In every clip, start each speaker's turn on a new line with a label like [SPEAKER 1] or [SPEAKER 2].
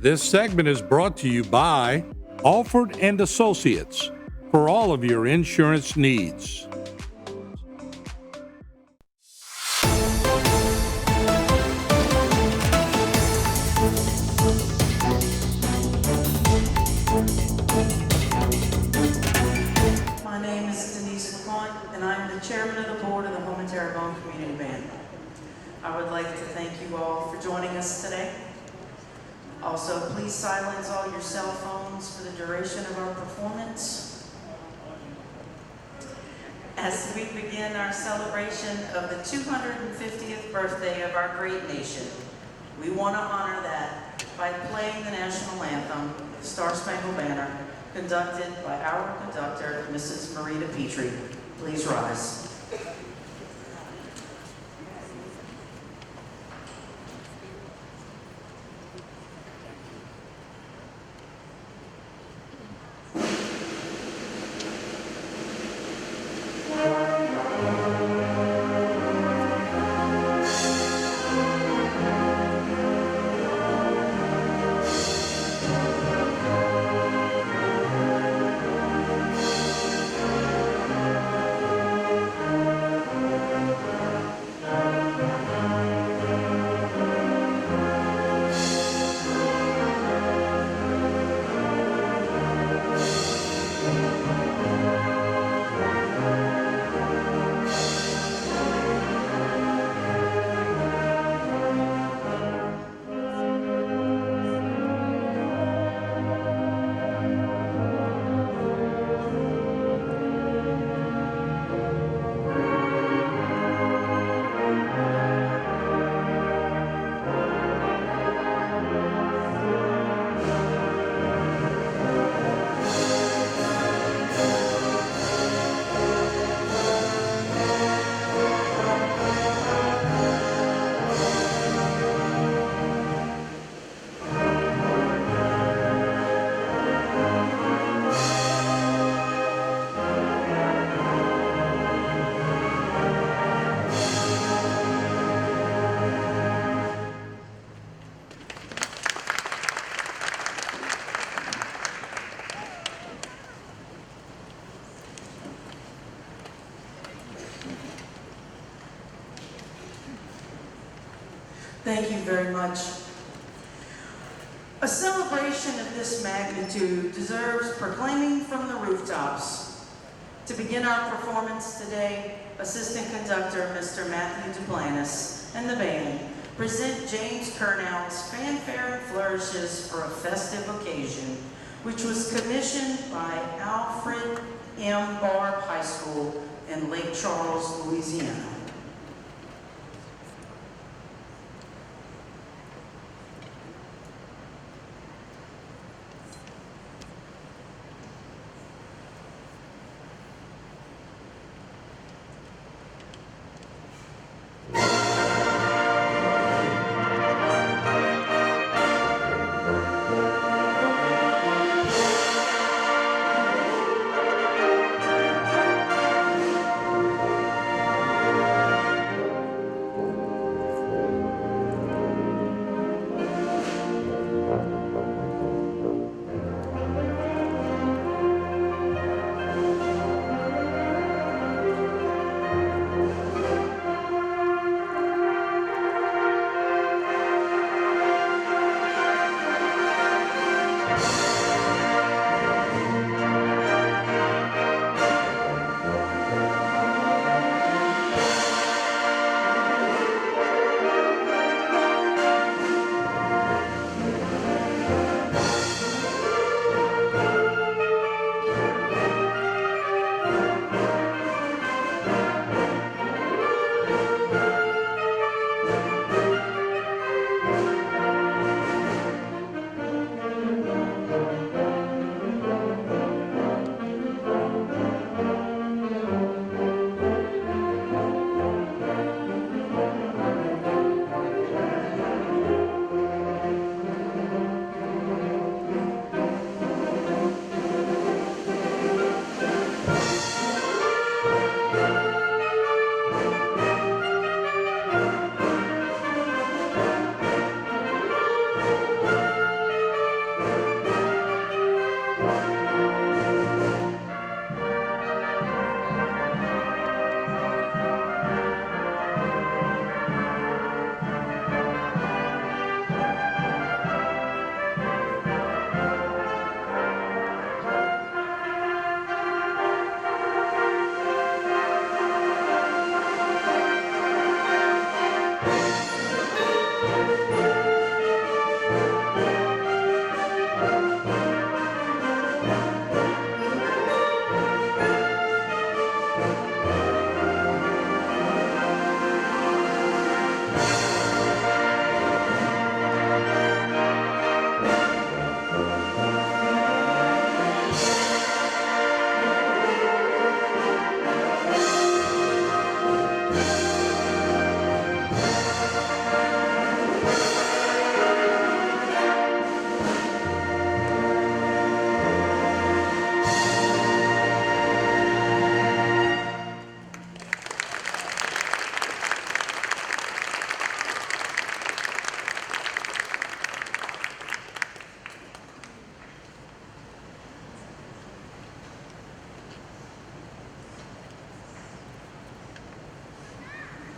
[SPEAKER 1] This segment is brought to you by Alford and Associates for all of your insurance needs.
[SPEAKER 2] My name is Denise LeCointe, and I'm the chairman of the board of the Houma Terrebonne Community Band. I would like to thank you all for joining us today. Also, please silence all your cell phones for the duration of our performance. As we begin our celebration of the 250th birthday of our great nation, we want to honor that by playing the national anthem, the Star Spangled Banner, conducted by our conductor, Mrs. Marita Petrie. Please rise. Thank you very much. A celebration of this magnitude deserves proclaiming from the rooftops. To begin our performance today, Assistant Conductor Mr. Matthew Duplantis and the band present James Kernow's Fanfare and Flourishes for a Festive Occasion, which was commissioned by Alfred M. Barr High School in Lake Charles, Louisiana.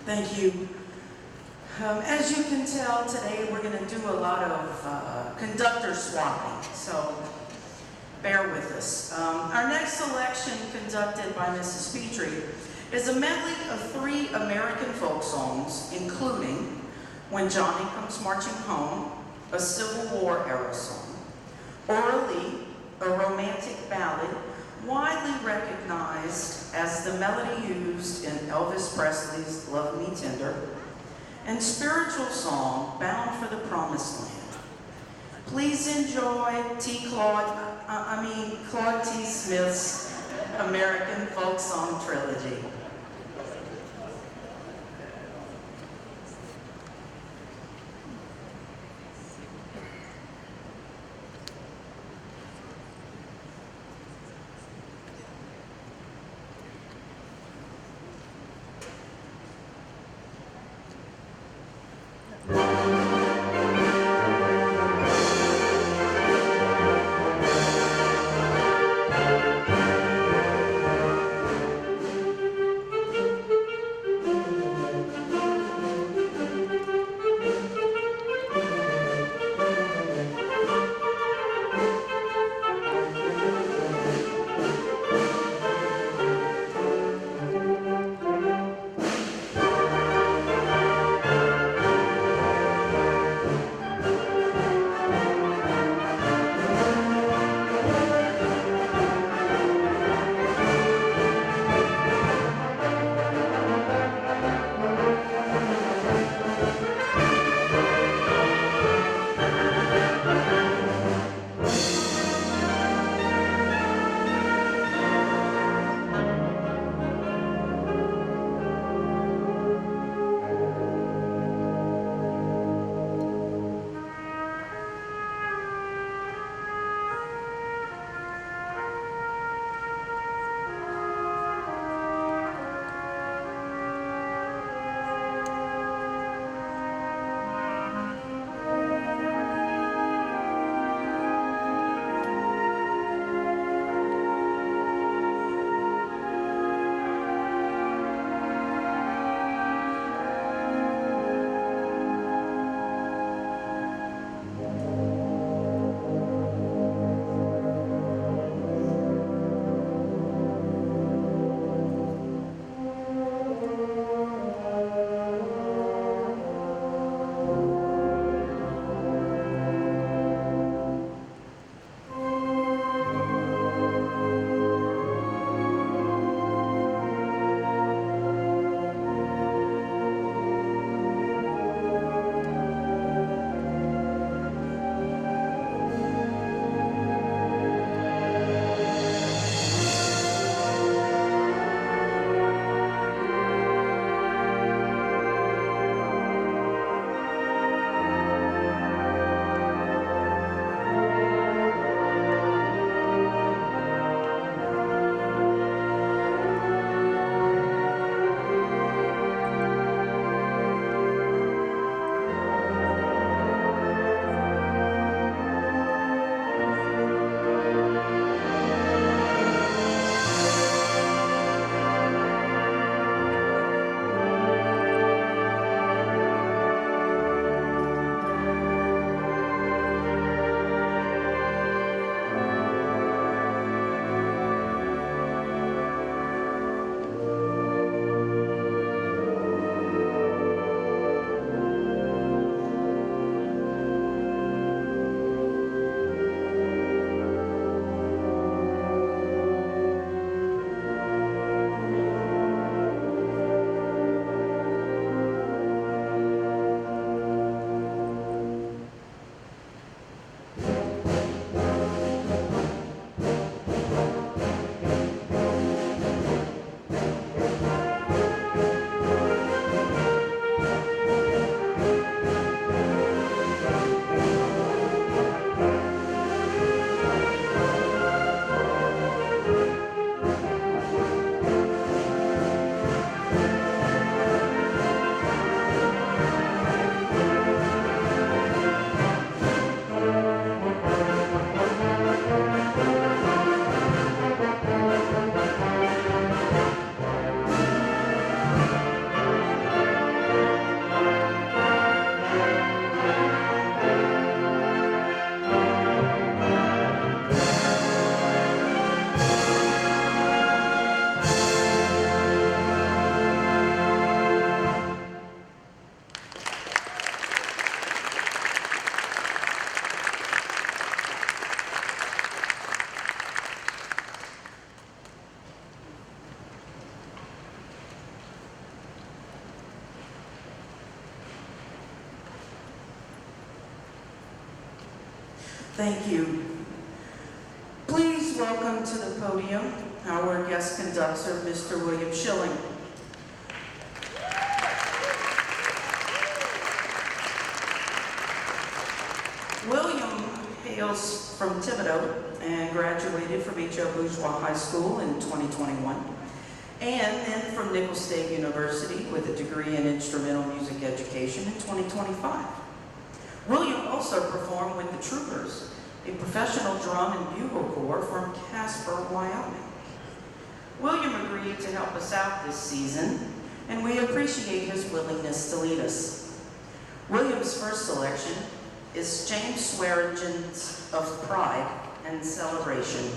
[SPEAKER 2] Thank you. As you can tell, today we're going to do a lot of conductor swapping, so bear with us. Our next selection, conducted by Mrs. Petrie, is a medley of 3 American folk songs, including When Johnny Comes Marching Home, a Civil War era song, Orally, a romantic ballad widely recognized as the melody used in Elvis Presley's Love Me Tender, and spiritual song Bound for the Promised Land. Please enjoy Claude T. Smith's American Folk Song Trilogy. Thank you. Please welcome to the podium our guest conductor, Mr. William Schilling. William hails from Thibodeau and graduated from H.L. Bourgeois High School in 2021, and then from Nicholls State University with a degree in instrumental music education in 2025. William also performed with the Troopers, a professional drum and bugle corps from Casper, Wyoming. William agreed to help us out this season, and we appreciate his willingness to lead us. William's first selection is James Swearingen's Of Pride and Celebration.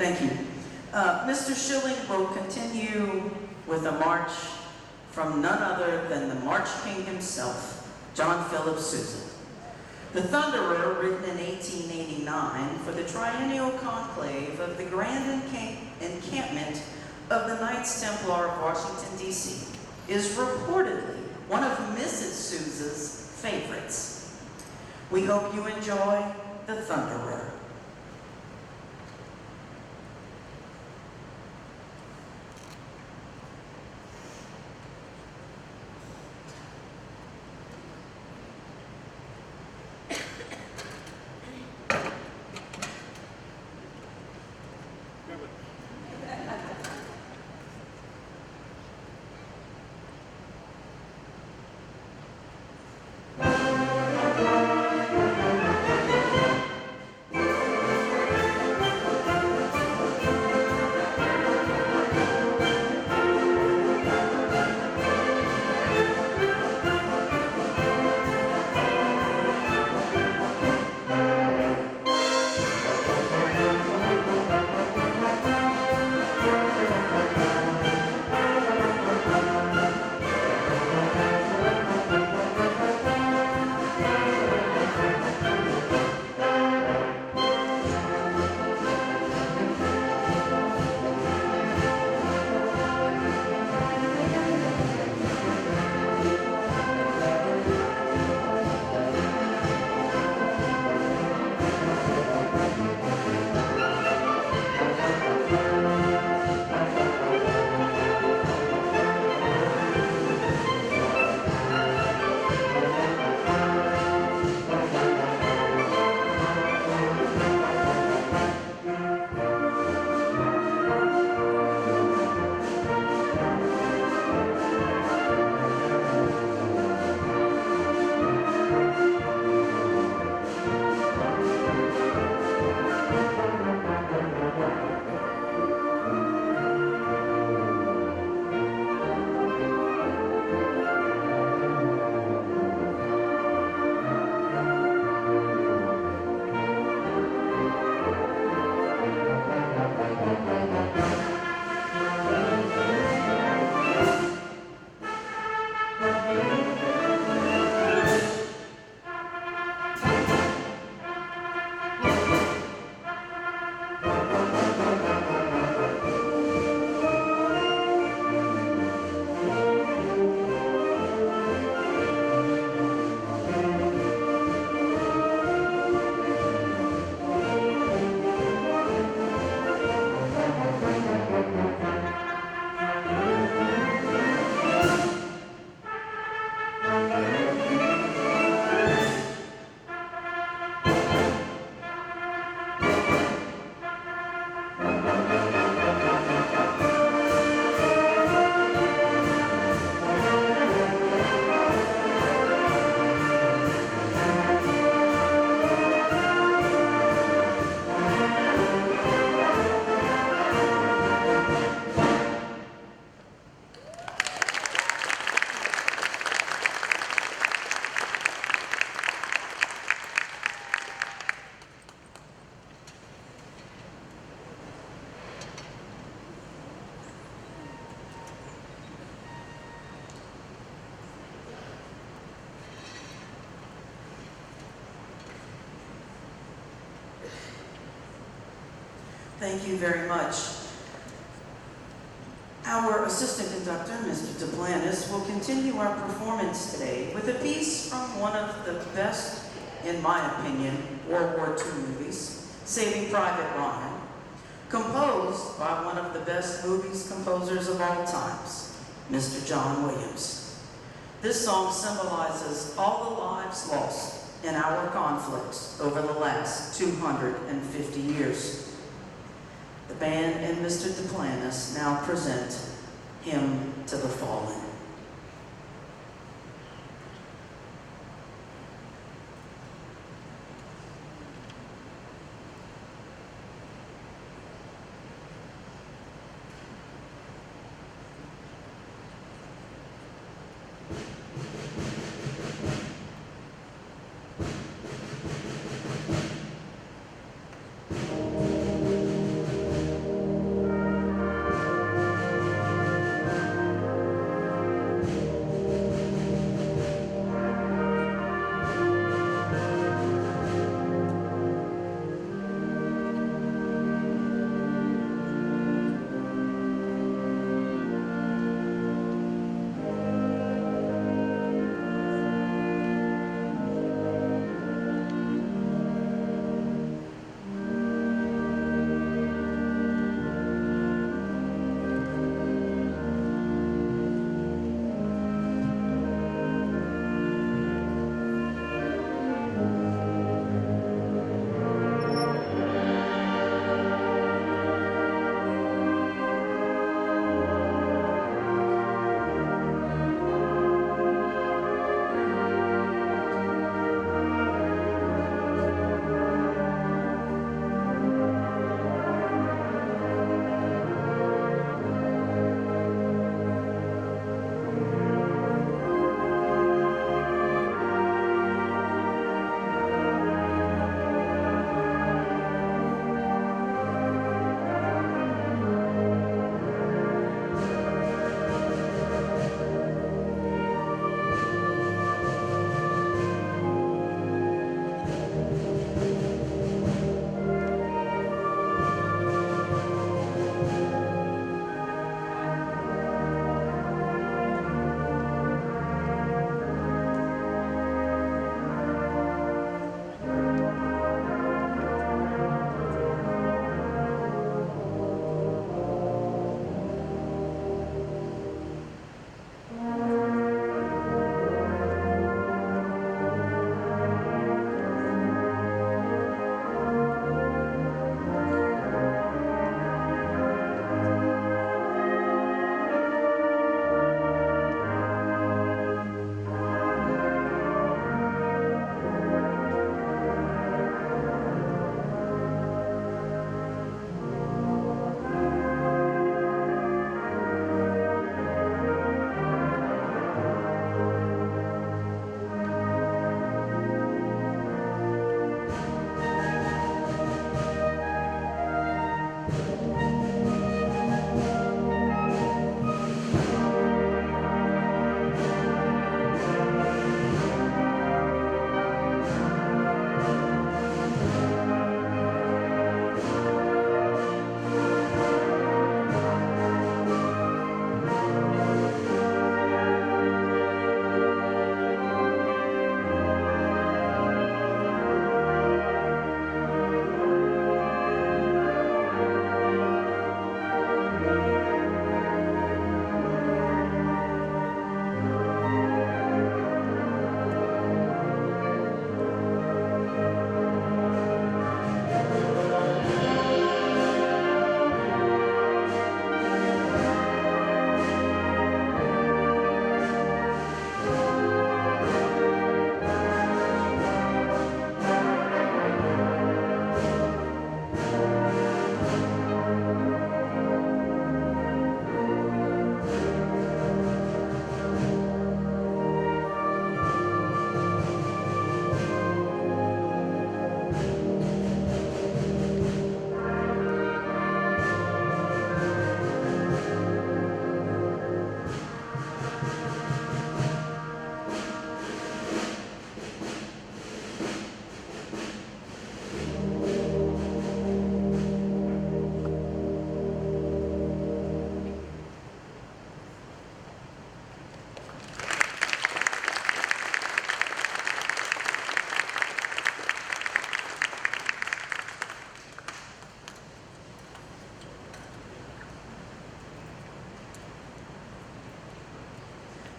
[SPEAKER 2] Thank you. Mr. Schilling will continue with a march from none other than the March King himself, John Philip Sousa. The Thunderer, written in 1889 for the triennial conclave of the Grand Encampment of the Knights Templar of Washington, D.C., is reportedly one of Mrs. Sousa's favorites. We hope you enjoy The Thunderer. Thank you very much. Our assistant conductor, Mr. Duplantis, will continue our performance today with a piece from one of the best, in my opinion, World War II movies, Saving Private Ryan, composed by one of the best movies composers of all times, Mr. John Williams. This song symbolizes all the lives lost in our conflicts over the last 250 years. The band and Mr. Duplantis now present Hymn to the Fallen.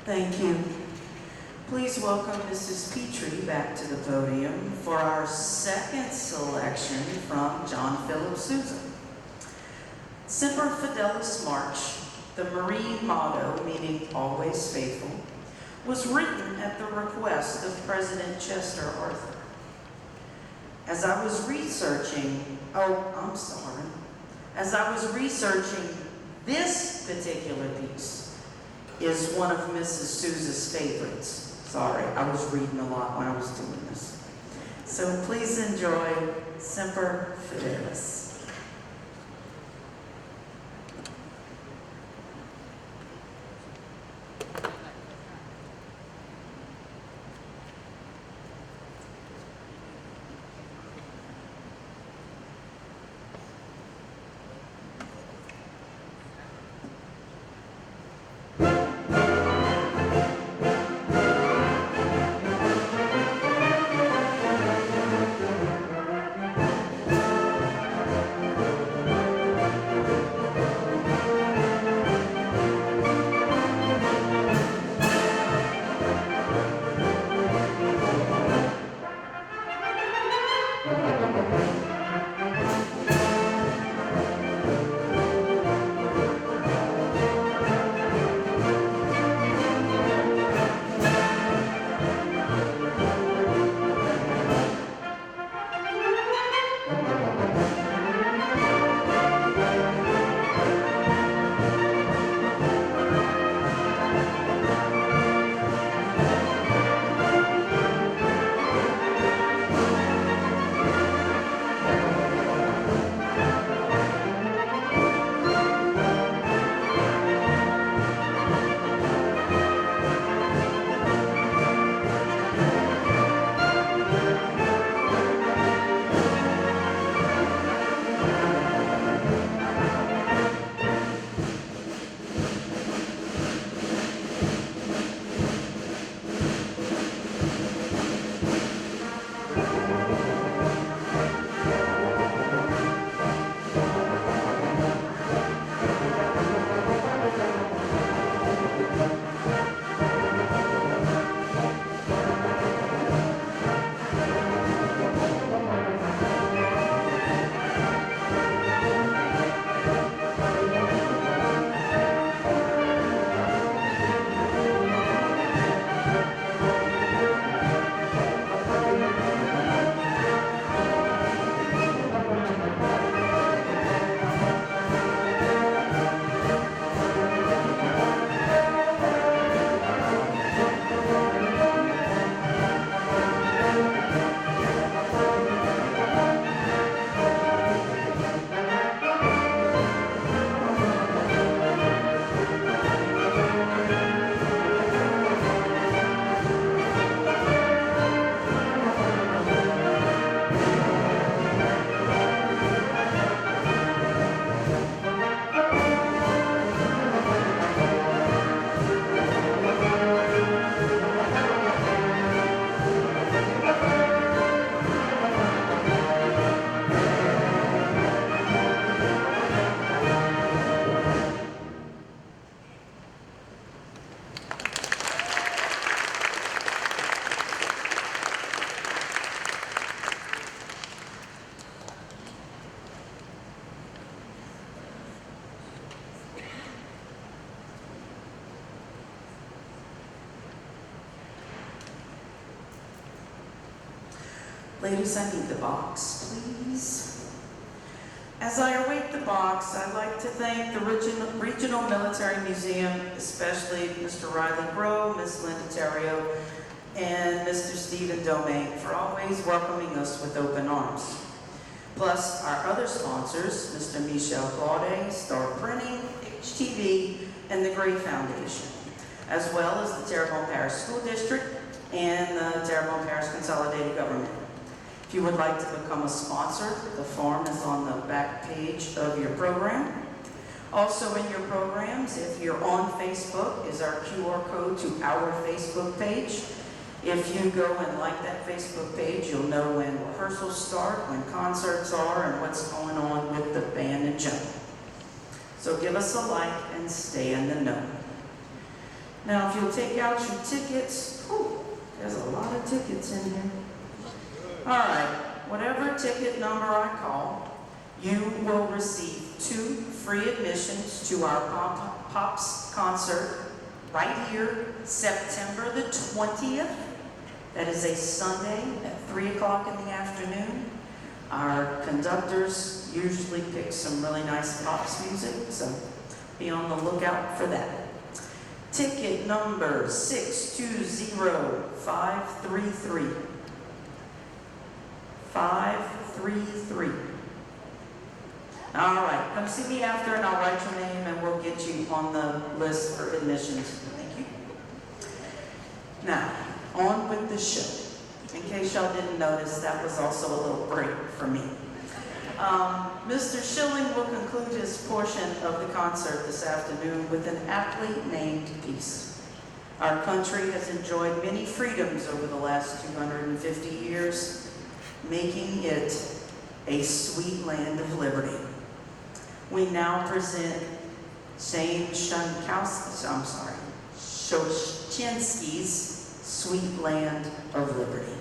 [SPEAKER 2] Thank you. Please welcome Mrs. Petrie back to the podium for our second selection from John Philip Sousa. Semper Fidelis March, the Marine motto meaning always faithful, was written at the request of President Chester Arthur. As I was researching this particular piece is one of Mrs. Sousa's favorites. Sorry, I was reading a lot when I was doing this. So please enjoy Semper Fidelis. Ladies, I need the box, please. As I await the box, I'd like to thank the Regional Military Museum, especially Mr. Riley Groh, Ms. Linda Terrio, and Mr. Stephen Domingue for always welcoming us with open arms. Plus our other sponsors, Mr. Michel Claude, Star Printing, HTV, and the Gray Foundation, as well as the Terrebonne Parish School District and the Terrebonne Parish Consolidated Government. If you would like to become a sponsor, the form is on the back page of your program. Also in your programs, if you're on Facebook, is our QR code to our Facebook page. If you go and like that Facebook page, you'll know when rehearsals start, when concerts are, and what's going on with the band in general. So give us a like and stay in the know. Now, if you'll take out your tickets, whew, there's a lot of tickets in here. All right, whatever ticket number I call, you will receive 2 free admissions to our Pops concert right here, September the 20th. That is a Sunday at 3 o'clock in the afternoon. Our conductors usually pick some really nice Pops music, so be on the lookout for that. Ticket number 620533. 533. All right, come see me after and I'll write your name and we'll get you on the list for admissions. Thank you. Now, on with the show. In case y'all didn't notice, that was also a little break for me. Mr. Schilling will conclude his portion of the concert this afternoon with an aptly named piece. Our country has enjoyed many freedoms over the last 250 years, making it a sweet land of liberty. We now present Shane Shoshinsky's Sweet Land of Liberty.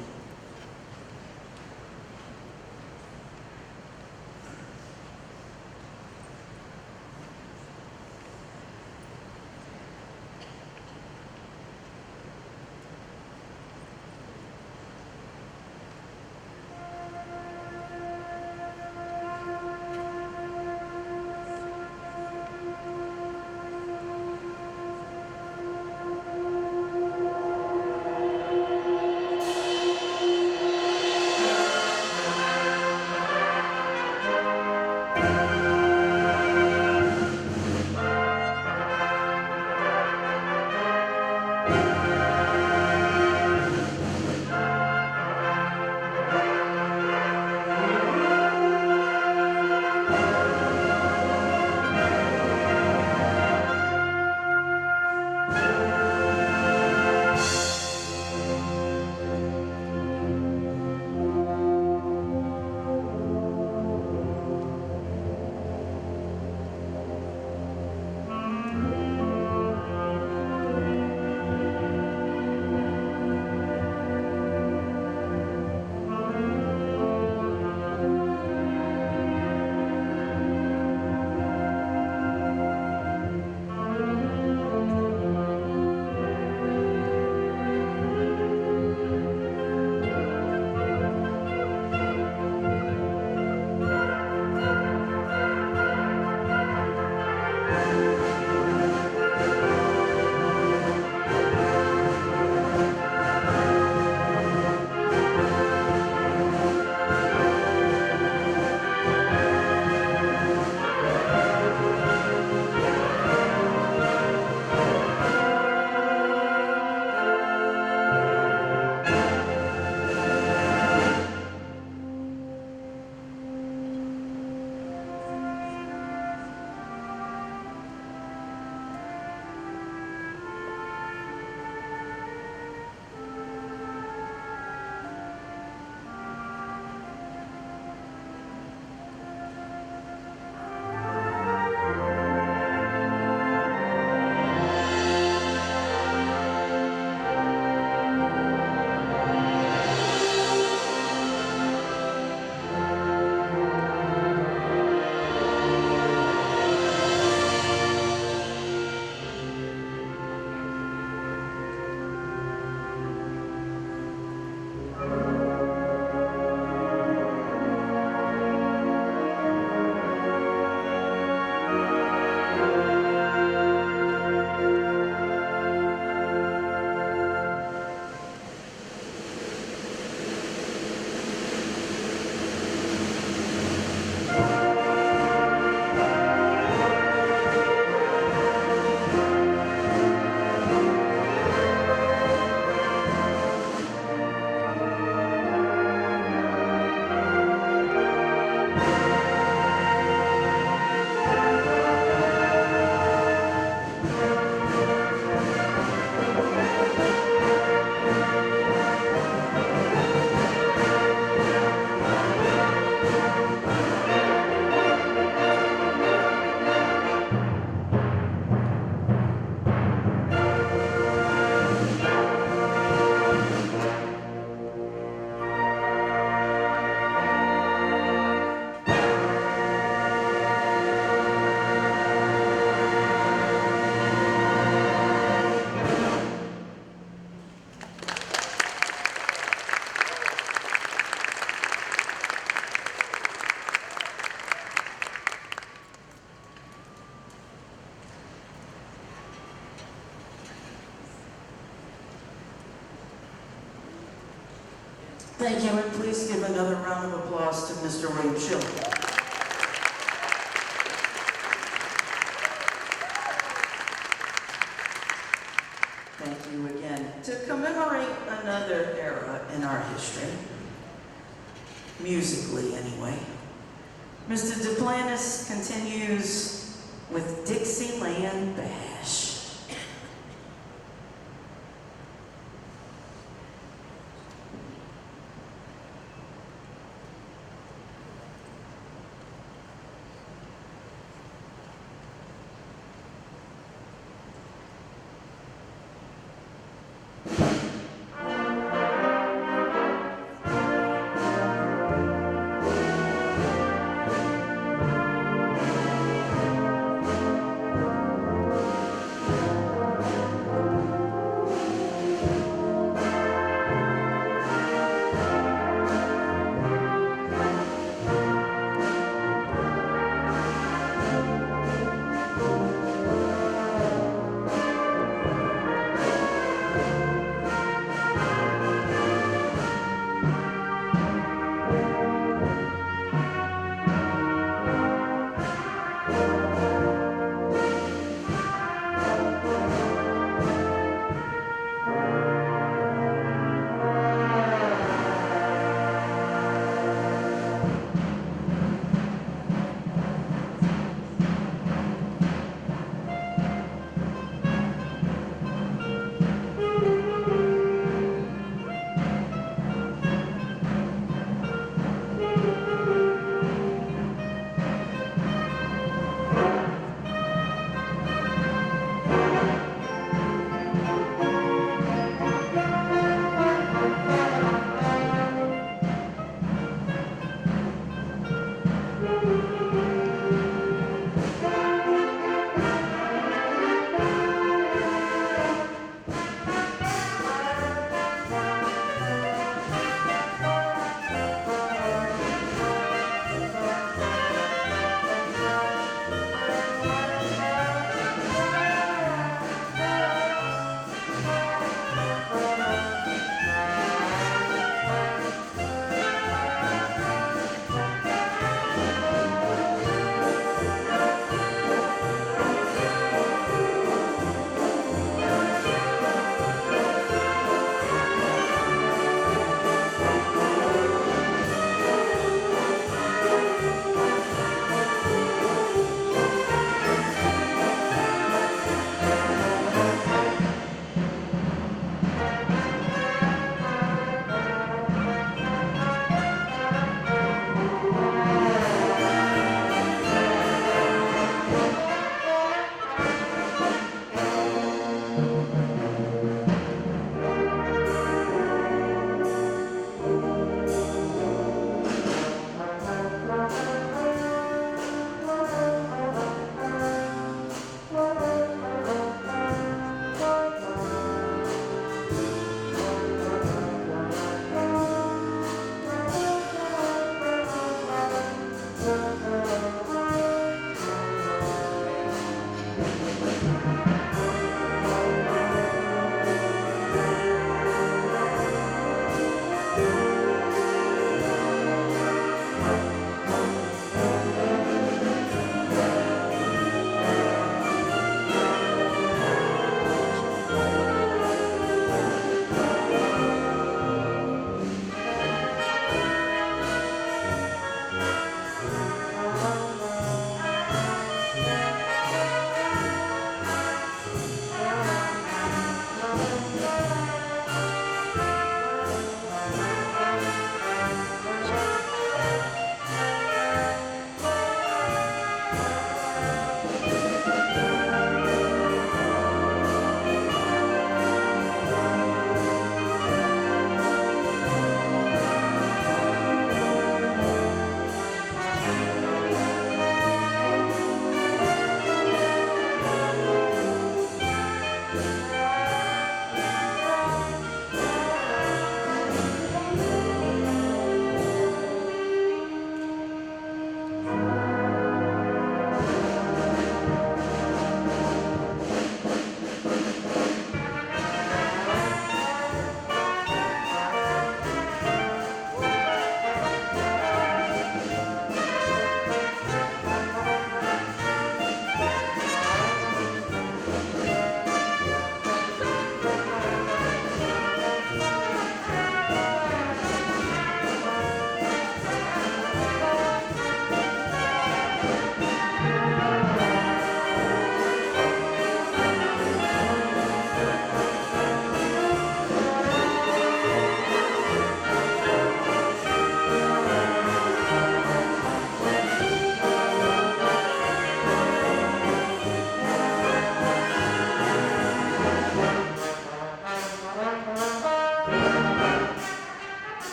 [SPEAKER 2] Thank you, and please give another round of applause to Mr. William Schiller. Thank you again. To commemorate another era in our history, musically anyway, Mr. Duplantis continues with Dixieland Bash.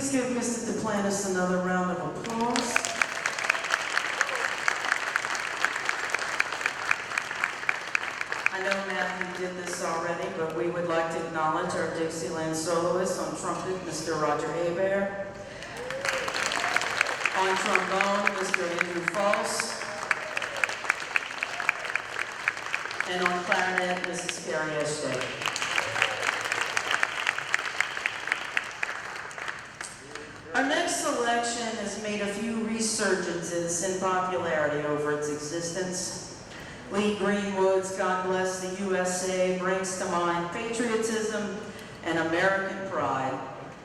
[SPEAKER 2] Please give Mr. Duplantis another round of applause. I know Matthew did this already, but we would like to acknowledge our Dixieland soloist on trumpet, Mr. Roger Hebert. On trombone, Mr. Andrew Foss. And on clarinet, Mrs. Carrie Eshday. Our next selection has made a few resurgences in popularity over its existence. Lee Greenwood's God Bless the USA brings to mind patriotism and American pride,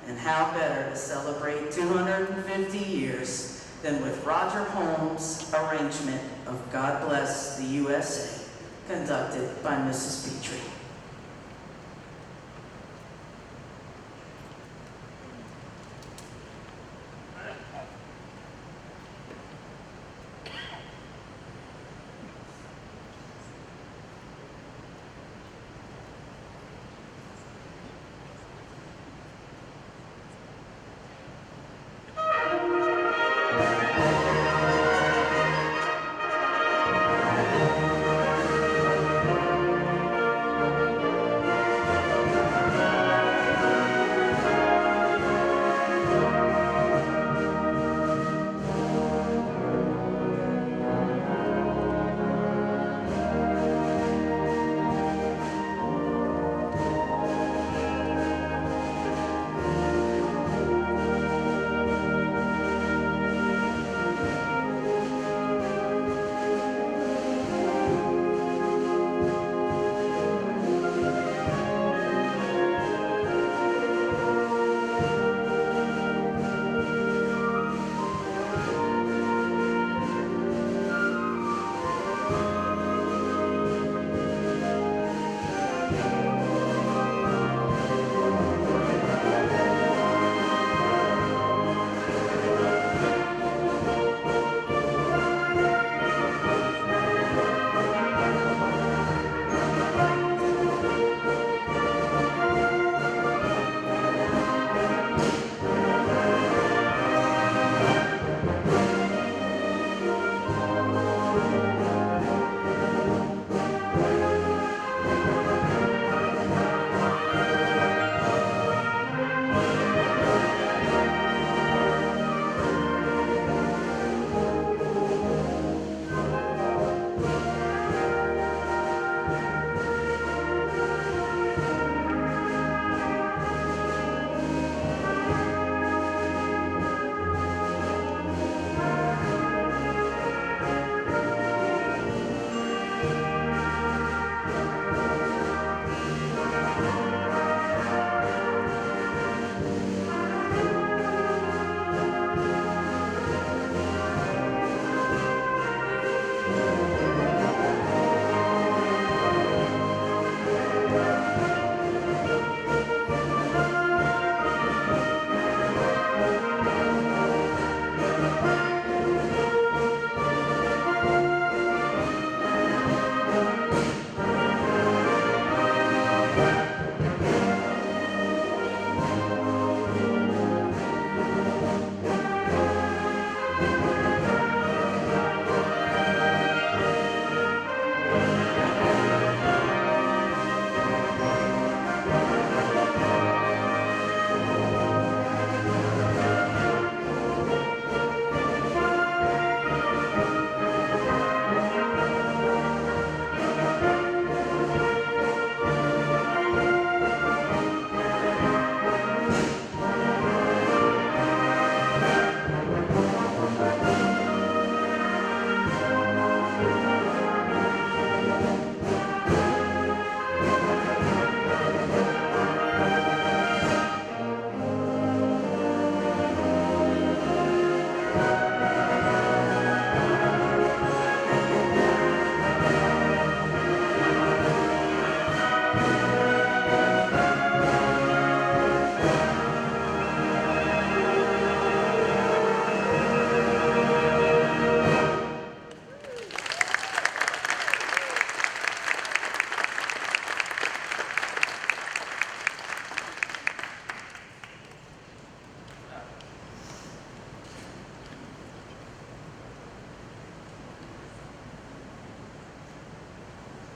[SPEAKER 2] and how better to celebrate 250 years than with Roger Holmes' arrangement of God Bless the USA, conducted by Mrs. Petrie.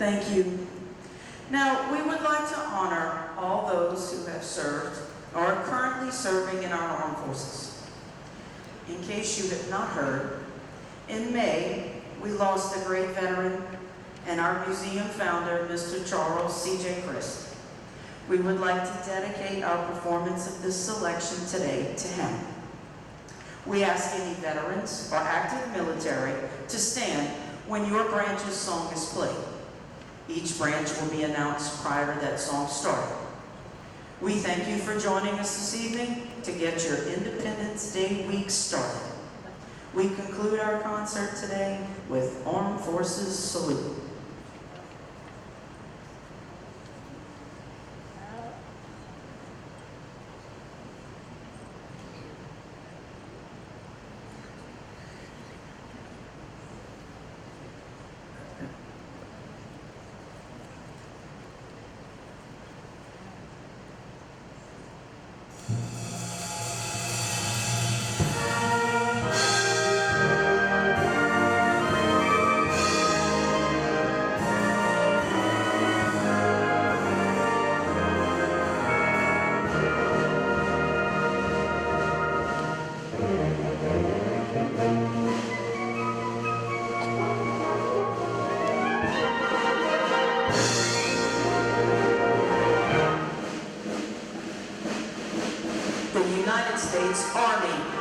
[SPEAKER 2] Thank you. Now, we would like to honor all those who have served or are currently serving in our armed forces. In case you have not heard, in May, we lost a great veteran and our museum founder, Mr. Charles C.J. Christ. We would like to dedicate our performance of this selection today to him. We ask any veterans or active military to stand when your branch's song is played. Each branch will be announced prior to that song starting. We thank you for joining us this evening to get your Independence Day week started. We conclude our concert today with Armed Forces Salute. The United States Army.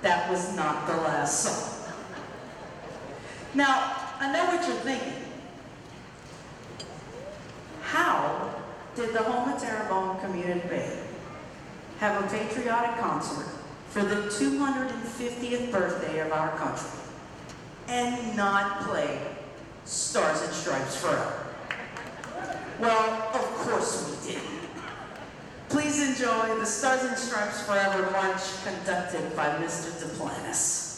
[SPEAKER 2] that was not the last song. Now, I know what you're thinking. How did the Houma Terrebonne Community Band have a patriotic concert for the 250th birthday of our country and not play Stars and Stripes Forever? Well, of course we didn't. Please enjoy the Stars and Stripes Forever March conducted by Mr. Duplantis.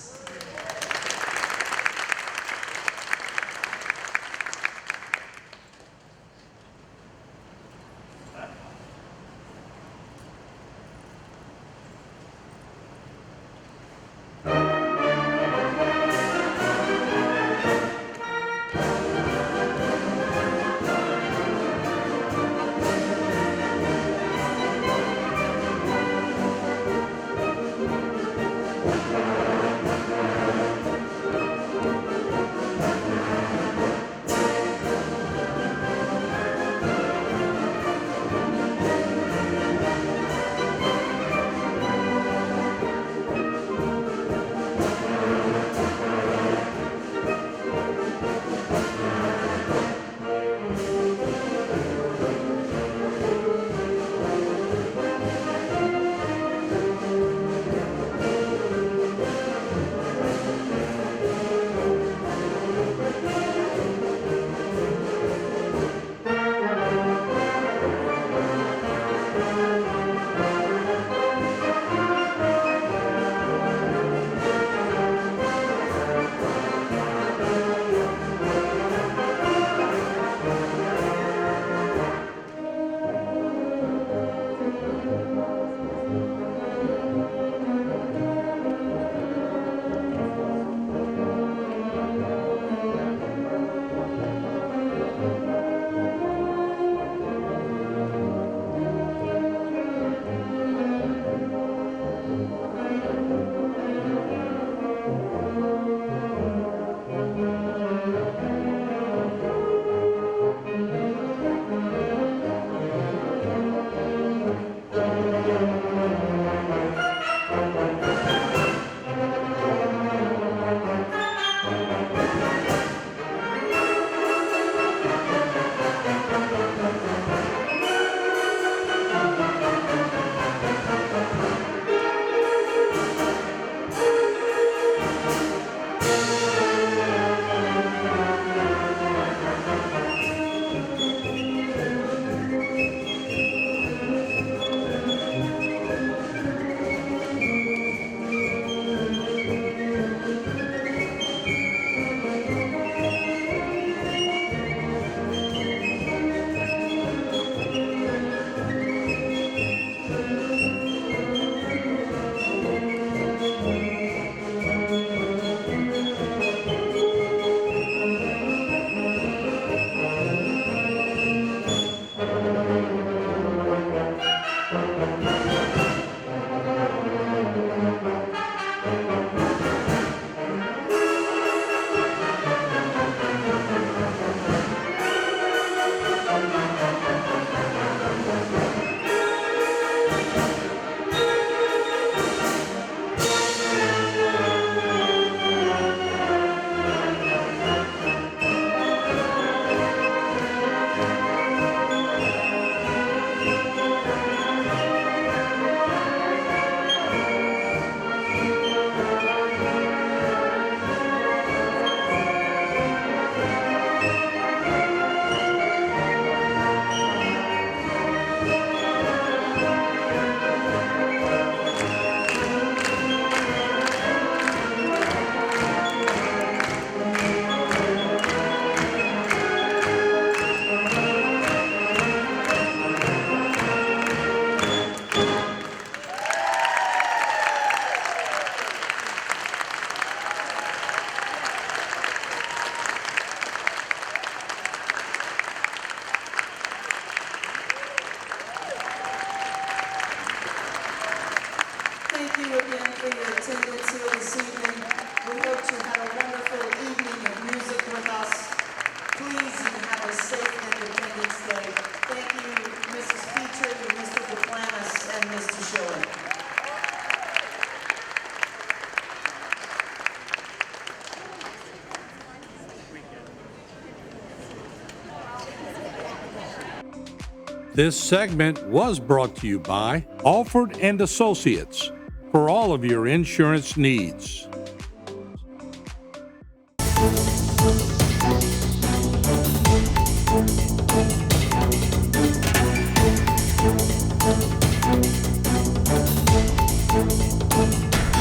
[SPEAKER 1] This segment was brought to you by Alford and Associates for all of your insurance needs.